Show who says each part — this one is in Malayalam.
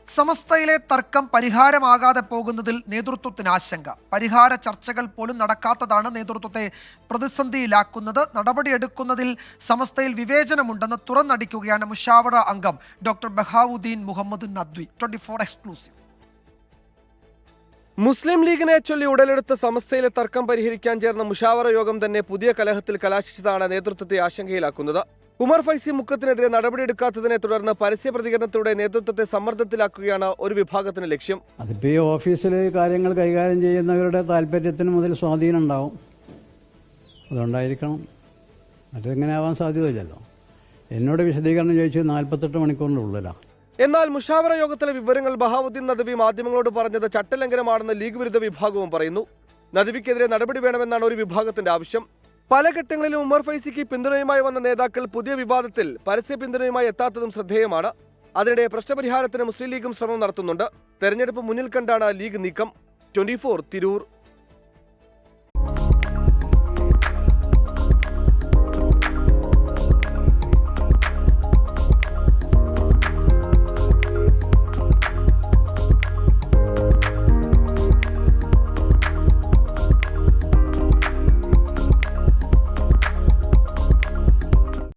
Speaker 1: സമസ്തയിലെ തർക്കം പരിഹാരമാകാതെ പോകുന്നതിൽ നേതൃത്വത്തിന് ആശങ്ക. പരിഹാര ചർച്ചകൾ പോലും നടക്കാത്തതാണ് നേതൃത്വത്തെ പ്രതിസന്ധിയിലാക്കുന്നത്. നടപടിയെടുക്കുന്നതിൽ സമസ്തയിൽ വിവേചനമുണ്ടെന്ന് തുറന്നടിക്കുകയാണ് മുഷാവറ അംഗം ഡോക്ടർ ബഹാവുദ്ദീൻ മുഹമ്മദ് നദ്വി. 24 എക്സ്ക്ലൂസീവ്.
Speaker 2: മുസ്ലിം ലീഗിനെ ചൊല്ലി ഉടലെടുത്ത സമസ്തയിലെ തർക്കം പരിഹരിക്കാൻ ചേർന്ന മുഷാവറ യോഗം തന്നെ പുതിയ കലഹത്തിൽ കലാശിച്ചതാണ് നേതൃത്വത്തെ ആശങ്കയിലാക്കുന്നത്. ഉമർ ഫൈസി മുക്കത്തിനെതിരെ നടപടിയെടുക്കാത്തതിനെ തുടർന്ന് പരസ്യ പ്രതികരണത്തിലൂടെ നേതൃത്വത്തെ സമ്മർദ്ദത്തിലാക്കുകയാണ് ഒരു വിഭാഗത്തിന് ലക്ഷ്യം.
Speaker 3: അതിപ്പോൾ ഈ ഓഫീസിൽ കാര്യങ്ങൾ കൈകാര്യം ചെയ്യുന്നവരുടെ താല്പര്യത്തിന് മുതൽ സ്വാധീനം ഉണ്ടാവും. അതുകൊണ്ടായിരിക്കണം. മറ്റെങ്ങനെ ആവാൻ സാധ്യതയില്ലല്ലോ. എന്നോട് വിശദീകരണം ചോദിച്ചു 48 മണിക്കൂറിനുള്ളിലാണ്.
Speaker 2: എന്നാൽ മുഷാവറ യോഗത്തിലെ വിവരങ്ങൾ ബഹാവുദ്ദീൻ നദ്വി മാധ്യമങ്ങളോട് പറഞ്ഞത് ചട്ടലംഘനമാണെന്ന് ലീഗ് വിരുദ്ധ വിഭാഗവും പറയുന്നു. നദ്വിക്കെതിരെ നടപടി വേണമെന്നാണ് ഒരു വിഭാഗത്തിന്റെ ആവശ്യം. പല ഘട്ടങ്ങളിലും ഉമർ ഫൈസിക്ക് പിന്തുണയുമായി വന്ന നേതാക്കൾ പുതിയ വിവാദത്തിൽ പരസ്യ പിന്തുണയുമായി എത്താത്തതും ശ്രദ്ധേയമാണ്. അതിനിടെ പ്രശ്നപരിഹാരത്തിന് മുസ്ലിം ലീഗും ശ്രമം നടത്തുന്നുണ്ട്. തെരഞ്ഞെടുപ്പ് മുന്നിൽ കണ്ടാണ് ലീഗ് നീക്കം. 24 തിരൂർ.